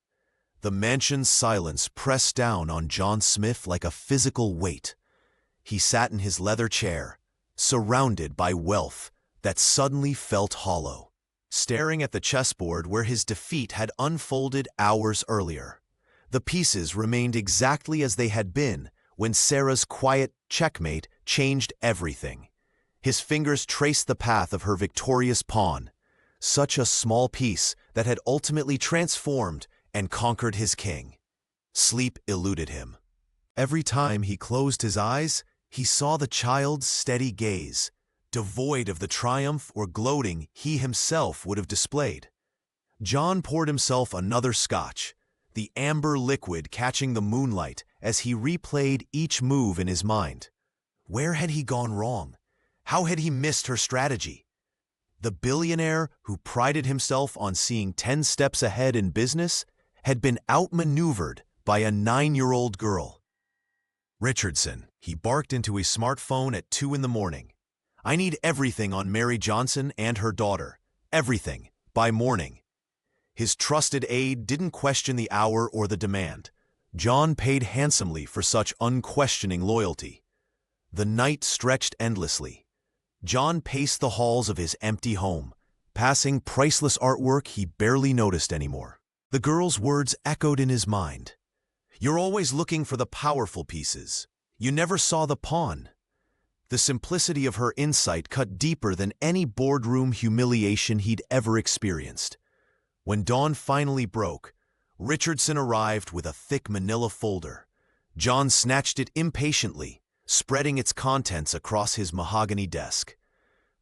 The mansion's silence pressed down on John Smith like a physical weight. He sat in his leather chair, surrounded by wealth that suddenly felt hollow, staring at the chessboard where his defeat had unfolded hours earlier. The pieces remained exactly as they had been when Sarah's quiet checkmate changed everything. His fingers traced the path of her victorious pawn, such a small piece that had ultimately transformed and conquered his king. Sleep eluded him. Every time he closed his eyes, he saw the child's steady gaze, devoid of the triumph or gloating he himself would have displayed. John poured himself another scotch, the amber liquid catching the moonlight as he replayed each move in his mind. Where had he gone wrong? How had he missed her strategy? The billionaire who prided himself on seeing 10 steps ahead in business had been outmaneuvered by a 9-year-old girl. "Richardson," he barked into his smartphone at 2 in the morning. "I need everything on Mary Johnson and her daughter. Everything, by morning." His trusted aide didn't question the hour or the demand. John paid handsomely for such unquestioning loyalty. The night stretched endlessly. John paced the halls of his empty home, passing priceless artwork he barely noticed anymore. The girl's words echoed in his mind. "You're always looking for the powerful pieces. You never saw the pawn." The simplicity of her insight cut deeper than any boardroom humiliation he'd ever experienced. When dawn finally broke, Richardson arrived with a thick manila folder. John snatched it impatiently, spreading its contents across his mahogany desk.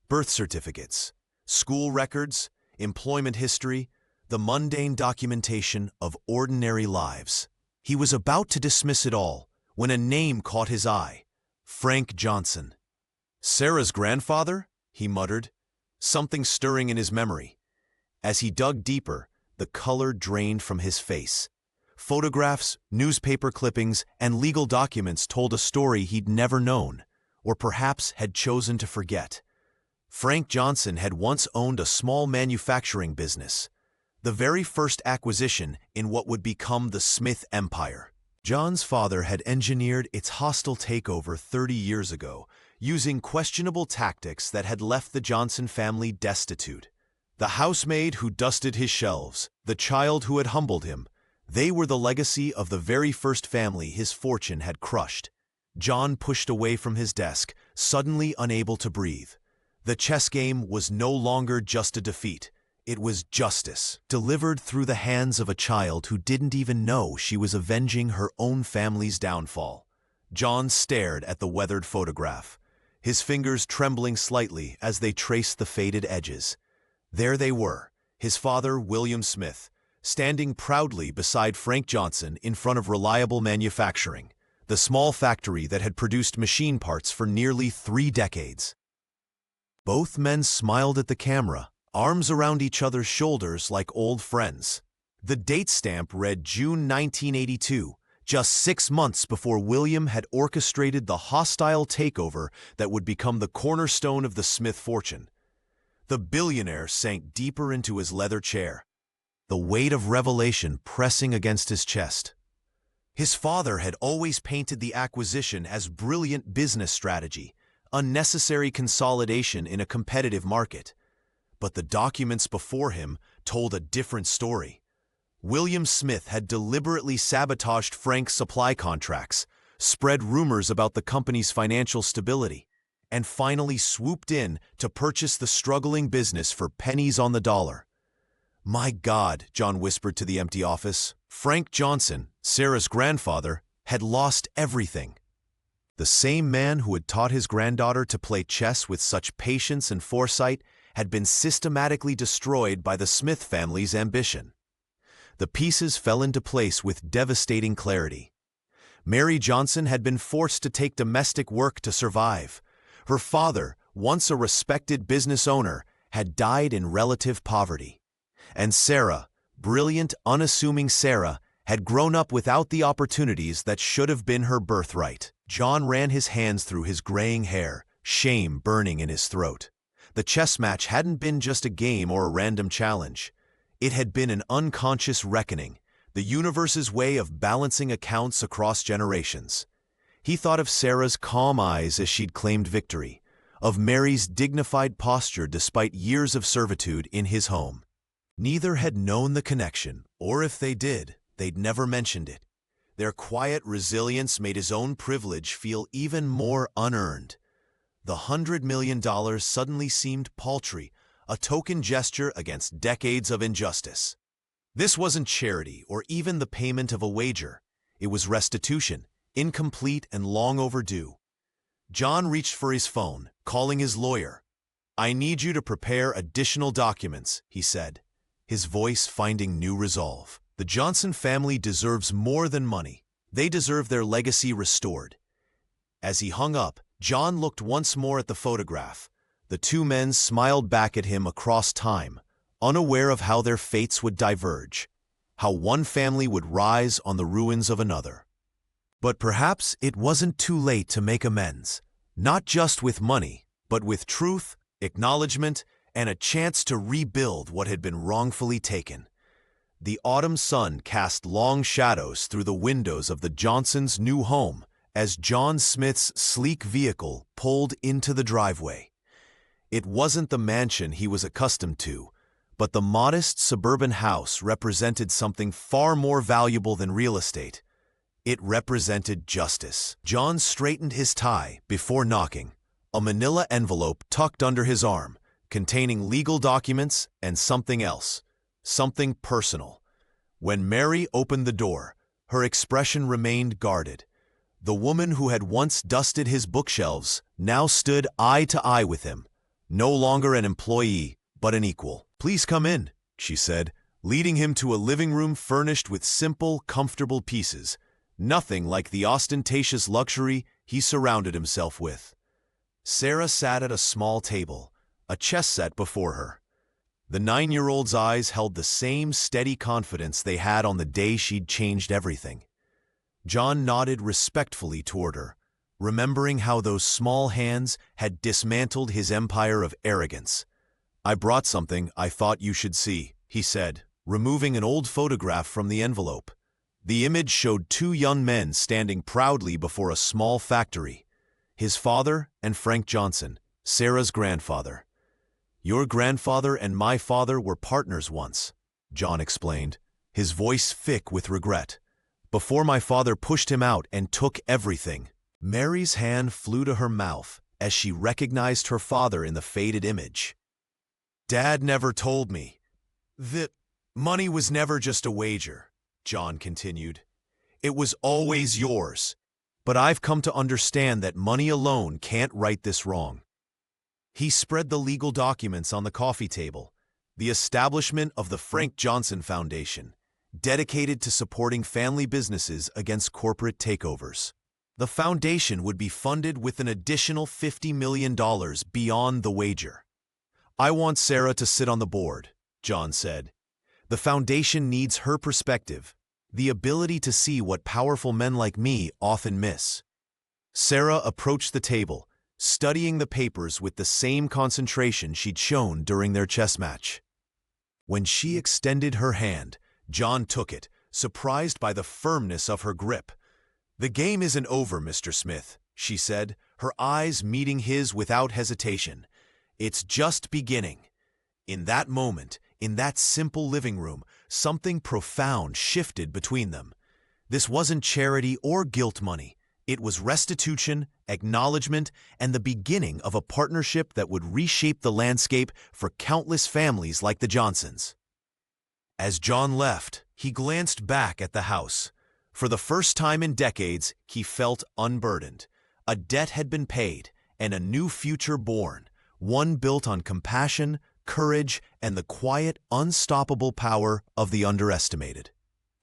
Birth certificates, school records, employment history, the mundane documentation of ordinary lives. He was about to dismiss it all when a name caught his eye: Frank Johnson. "Sarah's grandfather?" he muttered, something stirring in his memory. As he dug deeper, the color drained from his face. Photographs, newspaper clippings, and legal documents told a story he'd never known, or perhaps had chosen to forget. Frank Johnson had once owned a small manufacturing business, the very first acquisition in what would become the Smith Empire. John's father had engineered its hostile takeover 30 years ago, using questionable tactics that had left the Johnson family destitute. The housemaid who dusted his shelves, the child who had humbled him, they were the legacy of the very first family his fortune had crushed. John pushed away from his desk, suddenly unable to breathe. The chess game was no longer just a defeat. It was justice, delivered through the hands of a child who didn't even know she was avenging her own family's downfall. John stared at the weathered photograph, his fingers trembling slightly as they traced the faded edges. There they were, his father, William Smith, standing proudly beside Frank Johnson in front of Reliable Manufacturing, the small factory that had produced machine parts for nearly 3 decades. Both men smiled at the camera, arms around each other's shoulders like old friends. The date stamp read June 1982, just 6 months before William had orchestrated the hostile takeover that would become the cornerstone of the Smith fortune. The billionaire sank deeper into his leather chair, the weight of revelation pressing against his chest. His father had always painted the acquisition as brilliant business strategy, unnecessary consolidation in a competitive market. But the documents before him told a different story. William Smith had deliberately sabotaged Frank's supply contracts, spread rumors about the company's financial stability, and finally swooped in to purchase the struggling business for pennies on the dollar. "My God," John whispered to the empty office. Frank Johnson, Sarah's grandfather, had lost everything. The same man who had taught his granddaughter to play chess with such patience and foresight had been systematically destroyed by the Smith family's ambition. The pieces fell into place with devastating clarity. Mary Johnson had been forced to take domestic work to survive. Her father, once a respected business owner, had died in relative poverty. And Sarah, brilliant, unassuming Sarah, had grown up without the opportunities that should have been her birthright. John ran his hands through his graying hair, shame burning in his throat. The chess match hadn't been just a game or a random challenge. It had been an unconscious reckoning, the universe's way of balancing accounts across generations. He thought of Sarah's calm eyes as she'd claimed victory, of Mary's dignified posture despite years of servitude in his home. Neither had known the connection, or if they did, they'd never mentioned it. Their quiet resilience made his own privilege feel even more unearned. The $100 million suddenly seemed paltry, a token gesture against decades of injustice. This wasn't charity or even the payment of a wager. It was restitution, incomplete and long overdue. John reached for his phone, calling his lawyer. "I need you to prepare additional documents," he said, his voice finding new resolve. The Johnson family deserves more than money. They deserve their legacy restored. As he hung up, John looked once more at the photograph. The 2 men smiled back at him across time, unaware of how their fates would diverge, how one family would rise on the ruins of another. But perhaps it wasn't too late to make amends, not just with money, but with truth, acknowledgement, and a chance to rebuild what had been wrongfully taken. The autumn sun cast long shadows through the windows of the Johnsons' new home as John Smith's sleek vehicle pulled into the driveway. It wasn't the mansion he was accustomed to, but the modest suburban house represented something far more valuable than real estate. It represented justice. John straightened his tie before knocking, a manila envelope tucked under his arm, containing legal documents and something else, something personal. When Mary opened the door, her expression remained guarded. The woman who had once dusted his bookshelves now stood eye to eye with him, no longer an employee, but an equal. "Please come in," she said, leading him to a living room furnished with simple, comfortable pieces, nothing like the ostentatious luxury he surrounded himself with. Sarah sat at a small table, a chess set before her. The 9-year-old's eyes held the same steady confidence they had on the day she'd changed everything. John nodded respectfully toward her, remembering how those small hands had dismantled his empire of arrogance. "I brought something I thought you should see," he said, removing an old photograph from the envelope. The image showed two young men standing proudly before a small factory. His father and Frank Johnson, Sarah's grandfather. "Your grandfather and my father were partners once," John explained, his voice thick with regret, "before my father pushed him out and took everything." Mary's hand flew to her mouth as she recognized her father in the faded image. "Dad never told me that money was never just a wager," John continued. "It was always yours. But I've come to understand that money alone can't right this wrong." He spread the legal documents on the coffee table. The establishment of the Frank Johnson Foundation, dedicated to supporting family businesses against corporate takeovers. The foundation would be funded with an additional $50 million beyond the wager. "I want Sarah to sit on the board," John said. "The foundation needs her perspective, the ability to see what powerful men like me often miss." Sarah approached the table, studying the papers with the same concentration she'd shown during their chess match. When she extended her hand, John took it, surprised by the firmness of her grip. "The game isn't over, Mr. Smith," she said, her eyes meeting his without hesitation. "It's just beginning." In that moment, in that simple living room, something profound shifted between them. This wasn't charity or guilt money. It was restitution, acknowledgement, and the beginning of a partnership that would reshape the landscape for countless families like the Johnsons. As John left, he glanced back at the house. For the first time in decades, he felt unburdened. A debt had been paid, and a new future born, one built on compassion, courage, and the quiet, unstoppable power of the underestimated.